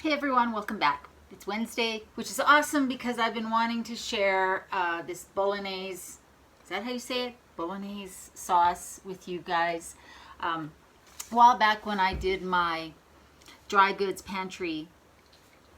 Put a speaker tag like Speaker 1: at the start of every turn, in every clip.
Speaker 1: Hey everyone, welcome back. It's Wednesday, which is awesome because I've been wanting to share this Bolognese, is that how you say it? Bolognese sauce with you guys. A while back when I did my dry goods pantry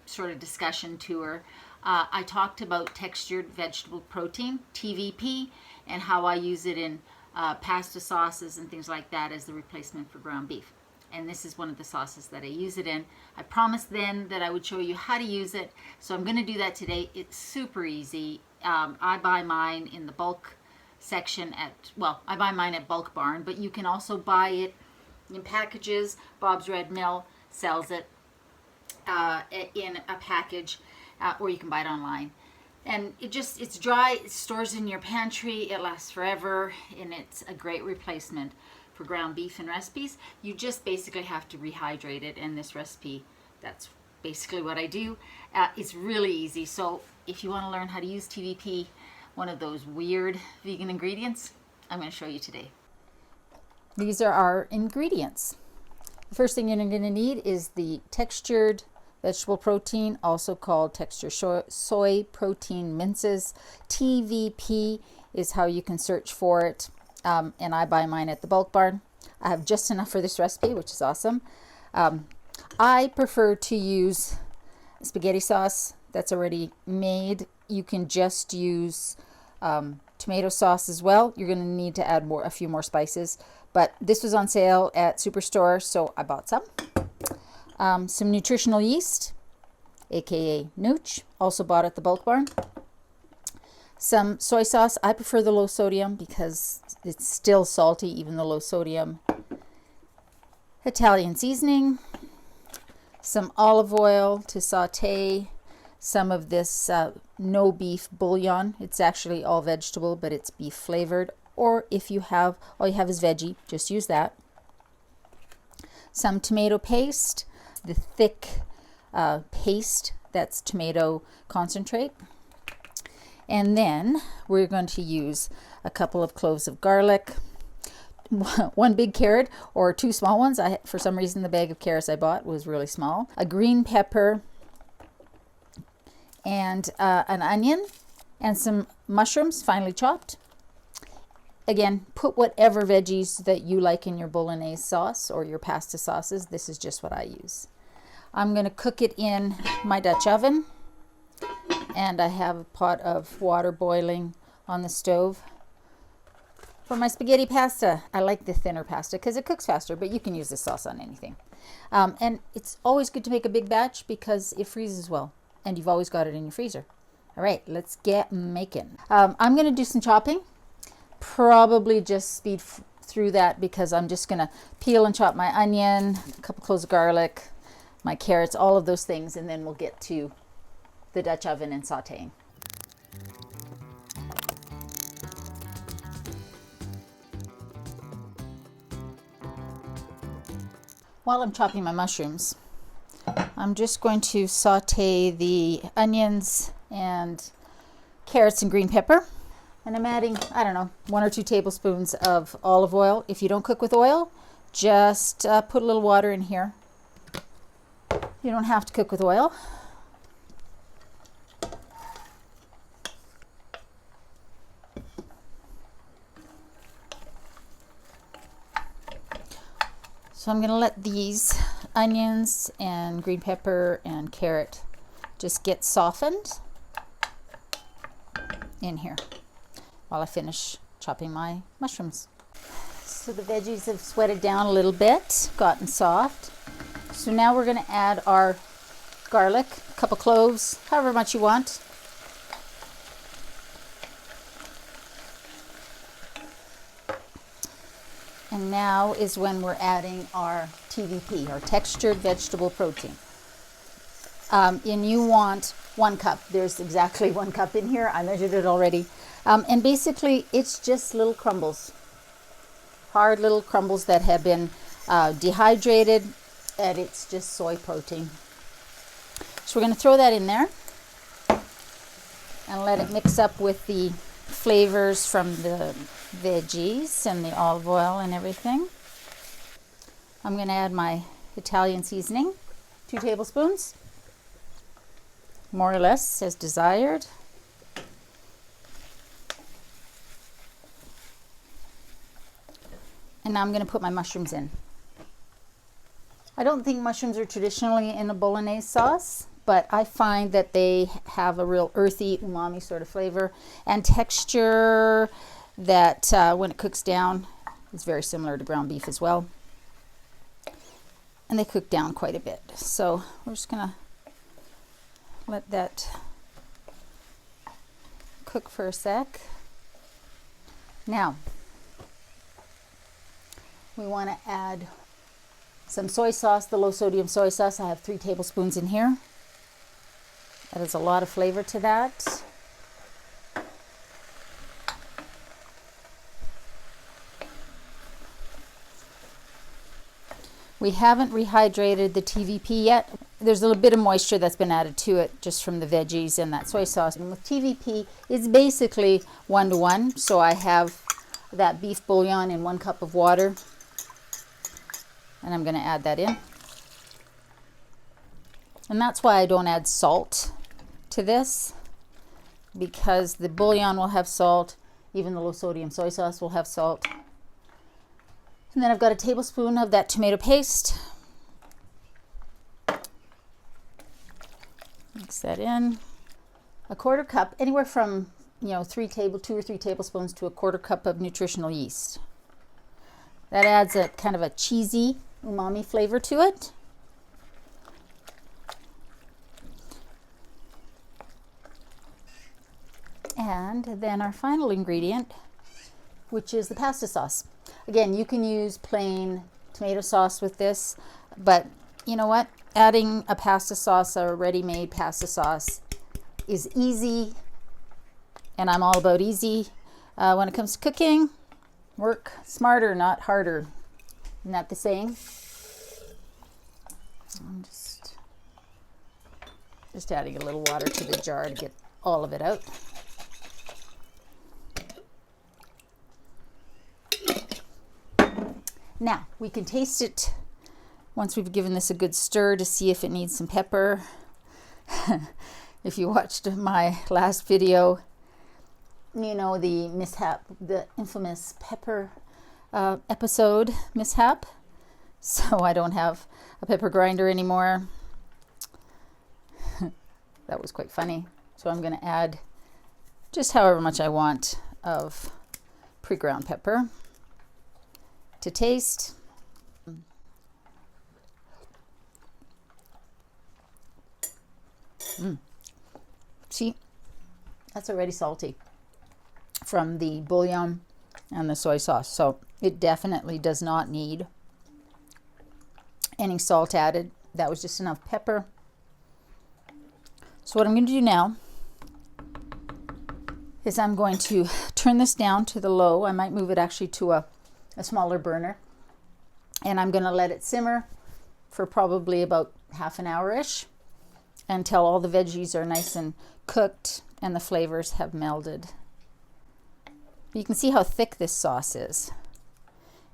Speaker 1: sort of discussion tour, I talked about textured vegetable protein, TVP, and how I use it in pasta sauces and things like that as the replacement for ground beef. And this is one of the sauces that I use it in. I promised then that I would show you how to use it, so I'm going to do that today. It's super easy. I buy mine in the bulk section I buy mine at Bulk Barn, but you can also buy it in packages. Bob's Red Mill sells it in a package, or you can buy it online. And it's dry, it stores in your pantry, it lasts forever, and it's a great replacement for ground beef and recipes. You just basically have to rehydrate it, and this recipe, that's basically what I do. It's really easy. So if you want to learn how to use TVP, one of those weird vegan ingredients, I'm going to show you today. These are our ingredients. The first thing you're going to need is the textured vegetable protein, also called textured soy protein minces. TVP is how you can search for it. And I buy mine at the Bulk Barn. I have just enough for this recipe, which is awesome. I prefer to use spaghetti sauce that's already made. You can just use tomato sauce as well. You're going to need to add a few more spices, but this was on sale at Superstore, so I bought some. Some nutritional yeast, aka nooch, also bought at the Bulk Barn. Some soy sauce. I prefer the low sodium because it's still salty, even the low sodium. Italian seasoning. Some olive oil to saute some of this no beef bullion. It's actually all vegetable, but it's beef flavored. Or if you have, all you have is veggie, just use that. Some tomato paste, the thick paste that's tomato concentrate. And then we're going to use a couple of cloves of garlic, one big carrot or two small ones. For some reason, the bag of carrots I bought was really small. A green pepper and an onion and some mushrooms finely chopped. Again, put whatever veggies that you like in your Bolognese sauce or your pasta sauces. This is just what I use. I'm going to cook it in my Dutch oven. And I have a pot of water boiling on the stove. For my spaghetti pasta, I like the thinner pasta because it cooks faster, but you can use this sauce on anything. And it's always good to make a big batch because it freezes well, and you've always got it in your freezer. All right, let's get making. I'm going to do some chopping. Probably just speed through that because I'm just going to peel and chop my onion, a couple cloves of garlic, my carrots, all of those things, and then we'll get to the Dutch oven and sauteing. While I'm chopping my mushrooms, I'm just going to saute the onions and carrots and green pepper. And I'm adding, I don't know, 1 or 2 tablespoons of olive oil. If you don't cook with oil, just put a little water in here. You don't have to cook with oil. So I'm going to let these onions and green pepper and carrot just get softened in here while I finish chopping my mushrooms. So the veggies have sweated down a little bit, gotten soft. So now we're going to add our garlic, a couple cloves, however much you want. And now is when we're adding our TVP, our textured vegetable protein. And you want 1 cup. There's exactly 1 cup in here. I measured it already. And basically, it's just little crumbles. Hard little crumbles that have been dehydrated, and it's just soy protein. So we're going to throw that in there and let it mix up with the flavors from the veggies and the olive oil and everything. I'm going to add my Italian seasoning, 2 tablespoons. more or less as desired. And now I'm going to put my mushrooms in. I don't think mushrooms are traditionally in a bolognese sauce, but I find that they have a real earthy, umami sort of flavor and texture that when it cooks down is very similar to ground beef as well. And they cook down quite a bit. So we're just going to let that cook for a sec. Now, we want to add some soy sauce, the low sodium soy sauce. I have 3 tablespoons in here. That is a lot of flavor to that. We haven't rehydrated the TVP yet. There's a little bit of moisture that's been added to it just from the veggies and that soy sauce. And with TVP, it's basically 1-to-1. So I have that beef bouillon in 1 cup of water. And I'm going to add that in. And that's why I don't add salt to this, because the bouillon will have salt, even the low sodium soy sauce will have salt. And then I've got a tablespoon of that tomato paste. Mix that in. A 1/4 cup, anywhere from 2 or 3 tablespoons to a 1/4 cup of nutritional yeast. That adds a kind of a cheesy umami flavor to it. And then our final ingredient, which is the pasta sauce. Again, you can use plain tomato sauce with this, but you know what? Adding a pasta sauce, a ready-made pasta sauce, is easy, and I'm all about easy. When it comes to cooking, work smarter, not harder. Isn't that the saying? I'm just adding a little water to the jar to get all of it out. Now, we can taste it once we've given this a good stir to see if it needs some pepper. If you watched my last video, you know the mishap, the infamous pepper episode mishap. So I don't have a pepper grinder anymore. That was quite funny. So I'm going to add just however much I want of pre-ground pepper to taste. See, that's already salty from the bouillon and the soy sauce. So it definitely does not need any salt added. That was just enough pepper. So what I'm going to do now is I'm going to turn this down to the low. I might move it actually to a smaller burner. And I'm going to let it simmer for probably about half an hour-ish until all the veggies are nice and cooked and the flavors have melded. You can see how thick this sauce is.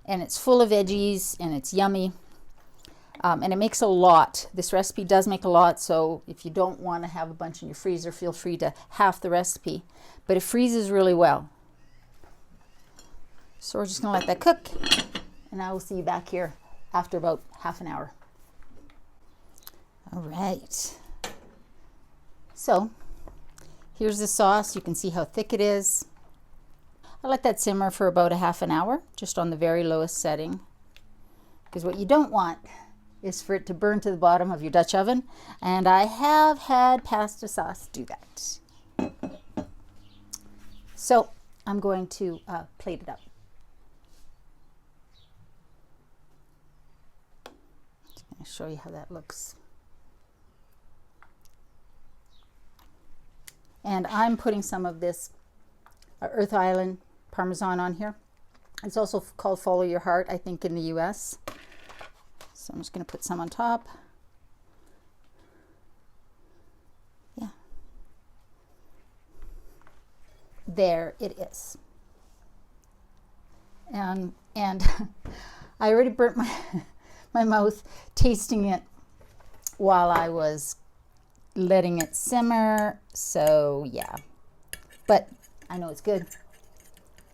Speaker 1: And it's full of veggies and it's yummy. And it makes a lot. This recipe does make a lot, so if you don't want to have a bunch in your freezer, feel free to half the recipe. But it freezes really well. So we're just going to let that cook, and I will see you back here after about half an hour. All right. So here's the sauce. You can see how thick it is. I let that simmer for about a half an hour, just on the very lowest setting. Because what you don't want is for it to burn to the bottom of your Dutch oven. And I have had pasta sauce do that. So I'm going to plate it up. Just going to show you how that looks. And I'm putting some of this Earth Island Parmesan on here. It's also called Follow Your Heart, I think, in the US. So I'm just going to put some on top. Yeah. There it is. And I already burnt my mouth tasting it while I was letting it simmer. So yeah, but I know it's good.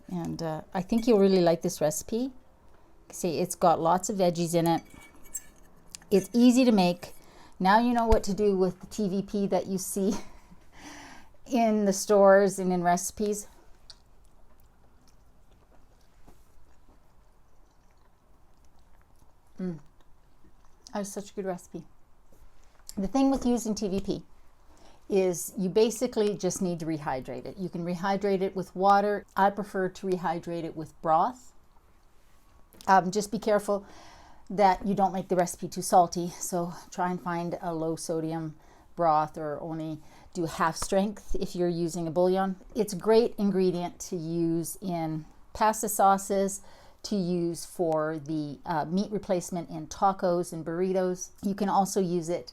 Speaker 1: And I think you'll really like this recipe. See, it's got lots of veggies in it. It's easy to make. Now you know what to do with the TVP that you see in the stores and in recipes. That is such a good recipe. The thing with using TVP is you basically just need to rehydrate it. You can rehydrate it with water. I prefer to rehydrate it with broth. Just be careful that you don't make the recipe too salty. So try and find a low sodium broth, or only do half strength if you're using a bouillon. It's a great ingredient to use in pasta sauces, to use for the meat replacement in tacos and burritos. You can also use it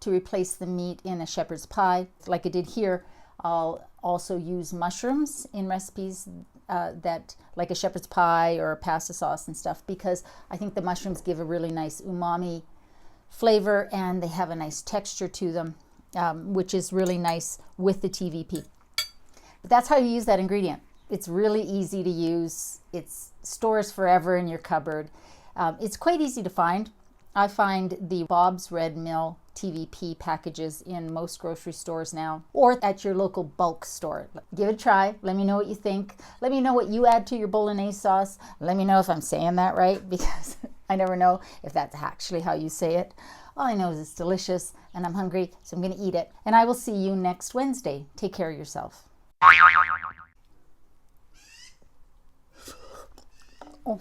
Speaker 1: to replace the meat in a shepherd's pie. Like I did here, I'll also use mushrooms in recipes that, like a shepherd's pie or a pasta sauce and stuff, because I think the mushrooms give a really nice umami flavor and they have a nice texture to them, which is really nice with the TVP. But that's how you use that ingredient. It's really easy to use. It stores forever in your cupboard. It's quite easy to find. I find the Bob's Red Mill TVP packages in most grocery stores now, or at your local bulk store. Give it a try. Let me know what you think. Let me know what you add to your Bolognese sauce. Let me know if I'm saying that right, because I never know if that's actually how you say it. All I know is it's delicious and I'm hungry, so I'm going to eat it. And I will see you next Wednesday. Take care of yourself. Oh.